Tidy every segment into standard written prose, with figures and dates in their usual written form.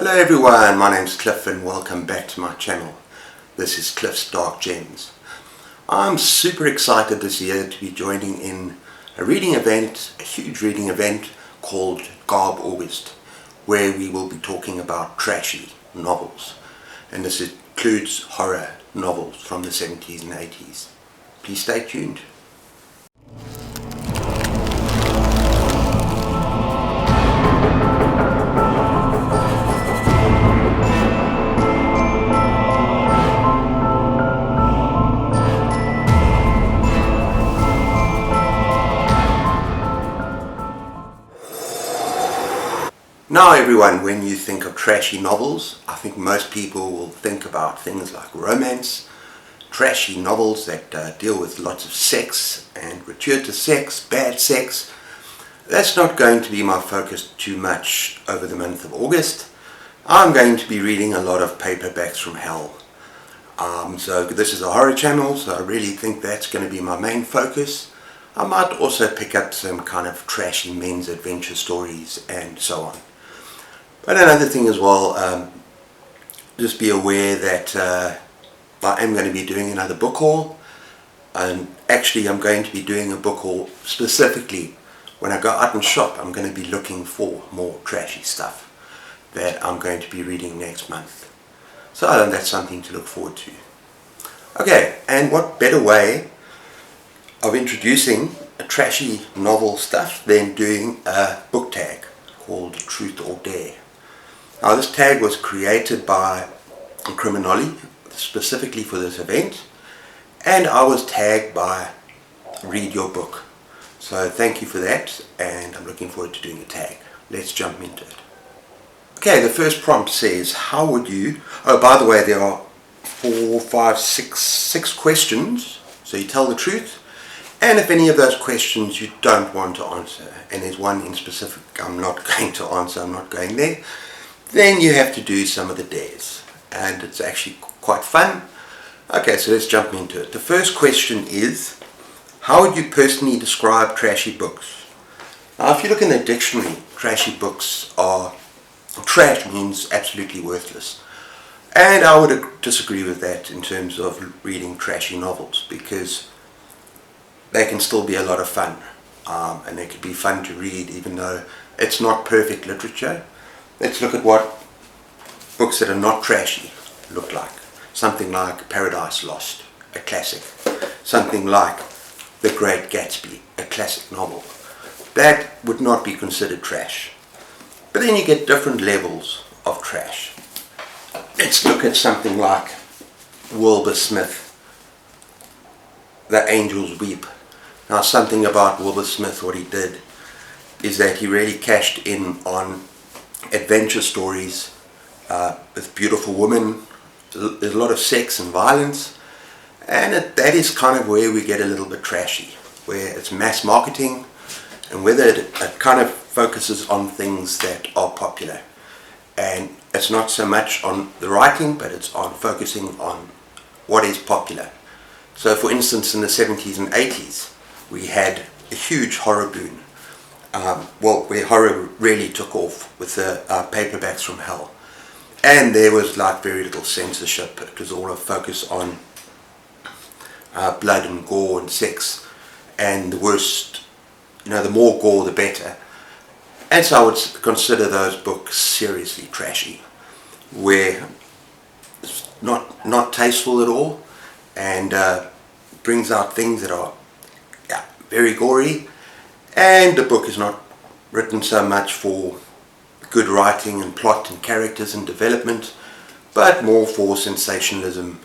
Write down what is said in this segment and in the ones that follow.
Hello everyone, my name's Cliff and welcome back to my channel. This is Cliff's Dark Gems. I'm super excited this year to be joining in a reading event, a huge reading event called GarbAugust, where we will be talking about trashy novels. And this includes horror novels from the 70s and 80s. Please stay tuned. Now everyone, when you think of trashy novels, I think most people will think about things like romance, trashy novels that deal with lots of sex and gratuitous sex, bad sex. That's not going to be my focus too much over the month of August. I'm going to be reading a lot of paperbacks from hell. So this is a horror channel, so I really think that's going to be my main focus. I might also pick up some kind of trashy men's adventure stories and so on. But another thing as well, just be aware that I am going to be doing another book haul, and actually I'm going to be doing a book haul specifically when I go out and shop. I'm going to be looking for more trashy stuff that I'm going to be reading next month. So that's something to look forward to. Okay, and what better way of introducing a trashy novel stuff than doing a book tag called Truth or Dare. Now this tag was created by Criminoli specifically for this event, and I was tagged by Read Your Book. So thank you for that, and I'm looking forward to doing a tag. Let's jump into it. Okay, the first prompt says, how would you... Oh, by the way, there are 6 questions, so you tell the truth. And if any of those questions you don't want to answer, and there's one in specific I'm not going to answer, I'm not going there, then you have to do some of the dares, and it's actually quite fun. Okay, so let's jump into it. The first question is, how would you personally describe trashy books? Now if you look in the dictionary, trashy books are... Trash means absolutely worthless, and I would disagree with that in terms of reading trashy novels, because they can still be a lot of fun, and they could be fun to read even though it's not perfect literature. Let's look at what books that are not trashy look like. Something like Paradise Lost, a classic. Something like The Great Gatsby, a classic novel. That would not be considered trash. But then you get different levels of trash. Let's look at something like Wilbur Smith, The Angels Weep. Now something about Wilbur Smith, what he did is that he really cashed in on adventure stories with beautiful women. There's a lot of sex and violence, and that is kind of where we get a little bit trashy, where it's mass marketing, and whether it kind of focuses on things that are popular, and it's not so much on the writing, but it's on focusing on what is popular. So for instance, in the 70s and 80s we had a huge horror boom, where horror really took off with the paperbacks from hell, and there was like very little censorship. It was all a focus on blood and gore and sex, and the worst, the more gore the better. And so I would consider those books seriously trashy, where it's not tasteful at all, and brings out things that are very gory, and the book is not written so much for good writing and plot and characters and development, but more for sensationalism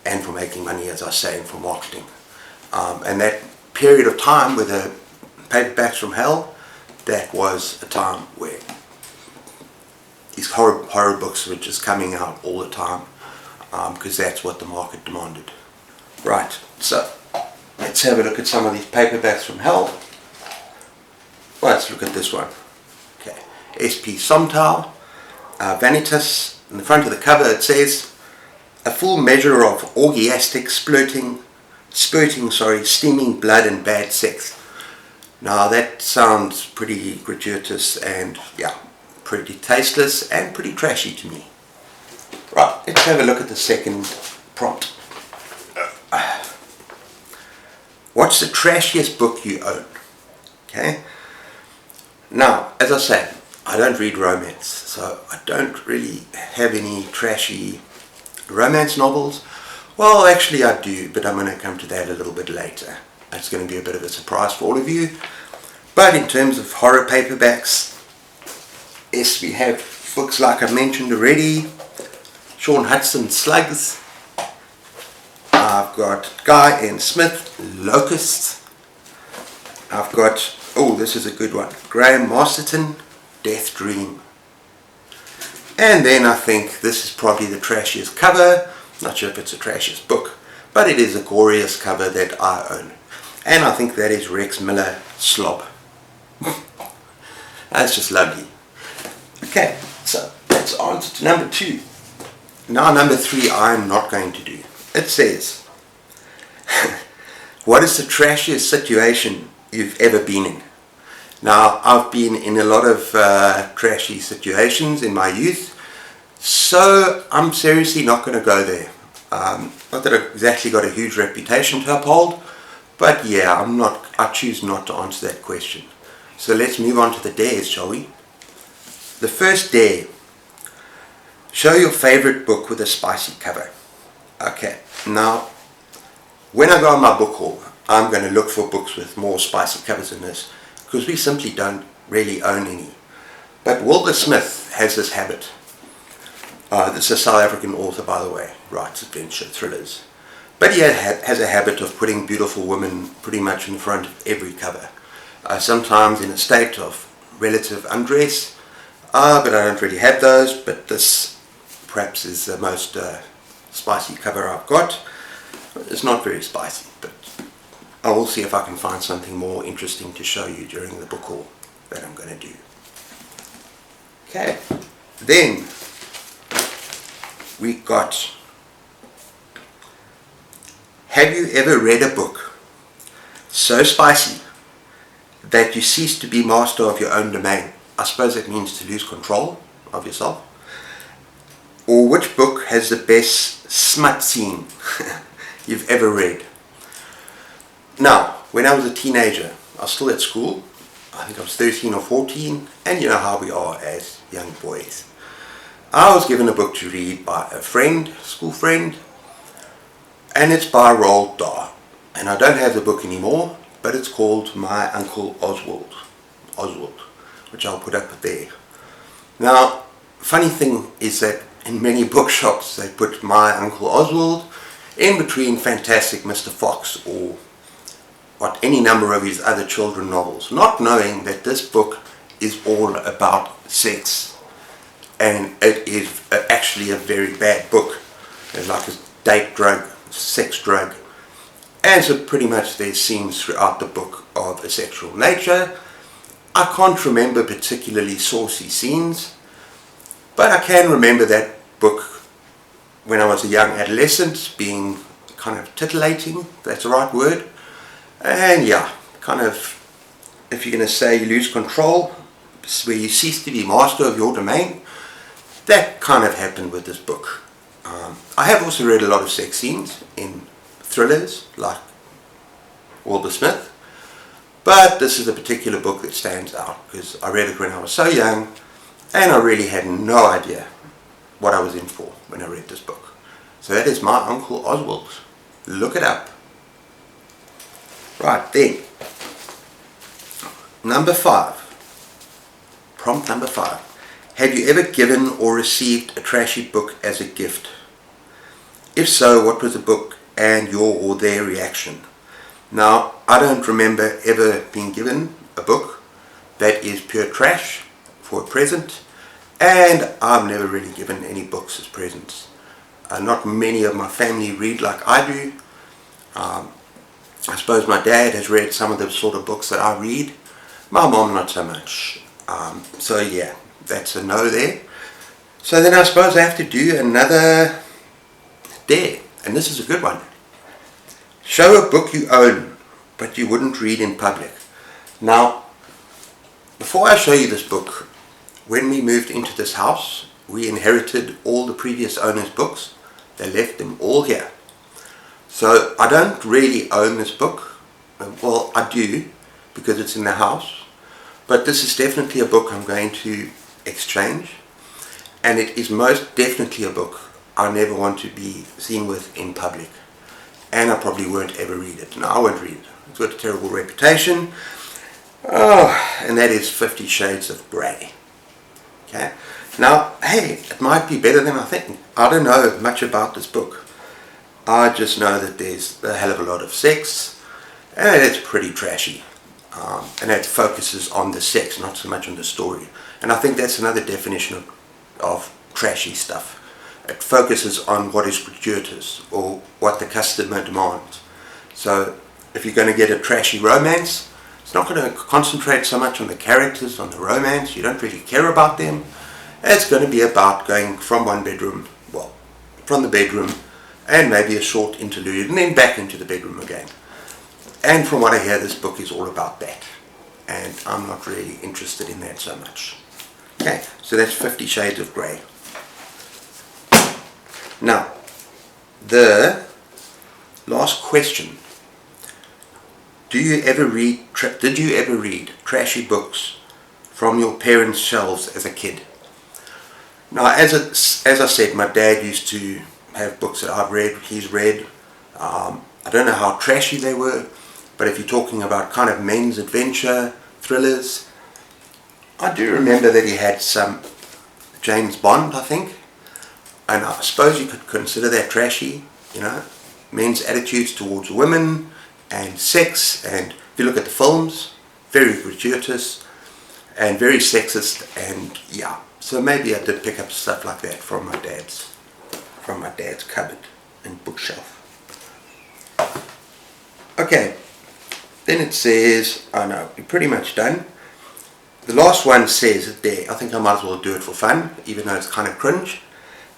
and for making money, as I say, and for marketing. And that period of time with the paperbacks from hell, that was a time where these horror books were just coming out all the time, because that's what the market demanded. Right, so let's have a look at some of these paperbacks from hell. Well, let's look at this one. Okay, S.P. Somtow, Vanitas. In the front of the cover it says, a full measure of orgiastic spurting, steaming blood and bad sex. Now that sounds pretty gratuitous and pretty tasteless and pretty trashy to me. Right, let's have a look at the second prompt. What's the trashiest book you own? Okay. Now, as I said, I don't read romance, so I don't really have any trashy romance novels. Well, actually I do, but I'm going to come to that a little bit later. It's going to be a bit of a surprise for all of you. But in terms of horror paperbacks, yes, we have books like I mentioned already. Sean Hudson's Slugs. I've got Guy N. Smith, Locust. I've got, oh, this is a good one, Graham Masterton, Death Dream. And then I think this is probably the trashiest cover. Not sure if it's the trashiest book, but it is the goriest cover that I own. And I think that is Rex Miller, Slob. That's just lovely. Okay, so that's answer to number 2. Now number 3 I'm not going to do. It says, what is the trashiest situation you've ever been in? Now, I've been in a lot of trashy situations in my youth, so I'm seriously not going to go there. Not that I've exactly got a huge reputation to uphold, but yeah, I choose not to answer that question. So let's move on to the dares, shall we? The first dare, show your favorite book with a spicy cover. Okay, now, when I go on my book haul, I'm going to look for books with more spicy covers than this, because we simply don't really own any. But Wilbur Smith has this habit. This is a South African author, by the way, writes adventure thrillers. But he has a habit of putting beautiful women pretty much in front of every cover. Sometimes in a state of relative undress, but I don't really have those, but this perhaps is the most spicy cover I've got. It's not very spicy, but I will see if I can find something more interesting to show you during the book haul that I'm going to do. Okay, then we got, have you ever read a book so spicy that you cease to be master of your own domain? I suppose that means to lose control of yourself. Or which book has the best smut scene you've ever read? Now, when I was a teenager, I was still at school. I think I was 13 or 14, and you know how we are as young boys. I was given a book to read by a friend, school friend, and it's by Roald Dahl. And I don't have the book anymore, but it's called My Uncle Oswald, which I'll put up there. Now, funny thing is that in many bookshops they put My Uncle Oswald in between Fantastic Mr. Fox or any number of his other children novels, not knowing that this book is all about sex. And it is actually a very bad book. It's like a date drug, sex drug. And so pretty much there's scenes throughout the book of a sexual nature. I can't remember particularly saucy scenes, but I can remember that book when I was a young adolescent being kind of titillating, if that's the right word. And yeah, kind of, if you're going to say you lose control, where you cease to be master of your domain, that kind of happened with this book. I have also read a lot of sex scenes in thrillers like Wilbur Smith, but this is a particular book that stands out because I read it when I was so young and I really had no idea what I was in for when I read this book. So that is My Uncle Oswald. Look it up. Right then, number 5, prompt number 5. Have you ever given or received a trashy book as a gift? If so, what was the book and your or their reaction? Now, I don't remember ever being given a book that is pure trash for a present, and I've never really given any books as presents. Not many of my family read like I do. I suppose my dad has read some of the sort of books that I read. My mom not so much. So yeah, that's a no there. So then I suppose I have to do another dare, and this is a good one. Show a book you own but you wouldn't read in public. Now, before I show you this book, when we moved into this house, we inherited all the previous owners' books. They left them all here. So I don't really own this book. Well, I do, because it's in the house. But this is definitely a book I'm going to exchange. And it is most definitely a book I never want to be seen with in public. And I probably won't ever read it. No, I won't read it. It's got a terrible reputation. Oh, and that is 50 Shades of Grey. Okay. Now, hey, it might be better than I think. I don't know much about this book. I just know that there's a hell of a lot of sex, and it's pretty trashy. And it focuses on the sex, not so much on the story. And I think that's another definition of trashy stuff. It focuses on what is gratuitous, or what the customer demands. So, if you're going to get a trashy romance, it's not going to concentrate so much on the characters, on the romance. You don't really care about them. It's going to be about going from one bedroom, well, from the bedroom, and maybe a short interlude, and then back into the bedroom again. And from what I hear, this book is all about that. And I'm not really interested in that so much. Okay, so that's 50 Shades of Grey. Now, the last question. Did you ever read trashy books from your parents' shelves as a kid? Now, as I said, my dad used to have books that I've read, he's read. I don't know how trashy they were, but if you're talking about kind of men's adventure, thrillers, I do remember that he had some James Bond, I think, and I suppose you could consider that trashy, you know, men's attitudes towards women and sex, and if you look at the films, very gratuitous and very sexist, and yeah, so maybe I did pick up stuff like that from my dad's cupboard and bookshelf. Okay, then it says, oh no, we're pretty much done. The last one says it there, I think I might as well do it for fun, even though it's kind of cringe.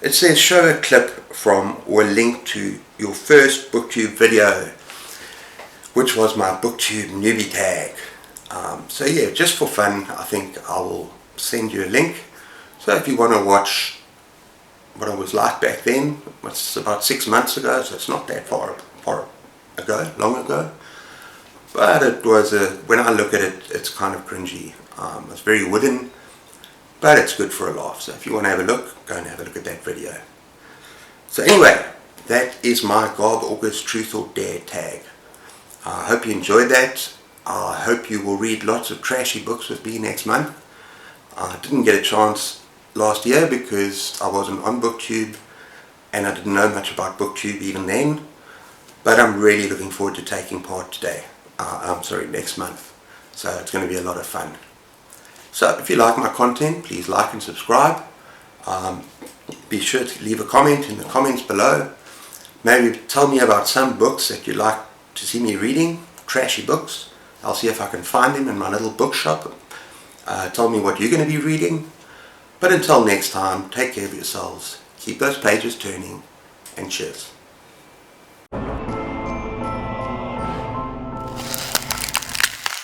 It says show a clip from or a link to your first Booktube video, which was my Booktube newbie tag. So yeah, just for fun, I think I will send you a link. So if you want to watch what I was like back then, it's about 6 months ago, so it's not that long ago. But it was, when I look at it, it's kind of cringy. It's very wooden, but it's good for a laugh. So if you want to have a look, go and have a look at that video. So anyway, that is my GarbAugust Truth or Dare tag. I hope you enjoyed that. I hope you will read lots of trashy books with me next month. I didn't get a chance last year because I wasn't on Booktube and I didn't know much about Booktube even then, but I'm really looking forward to taking part today. Next month. So it's going to be a lot of fun. So if you like my content, please like and subscribe. Be sure to leave a comment in the comments below. Maybe tell me about some books that you'd like to see me reading, trashy books. I'll see if I can find them in my little bookshop. Tell me what you're going to be reading. But until next time, take care of yourselves, keep those pages turning, and cheers.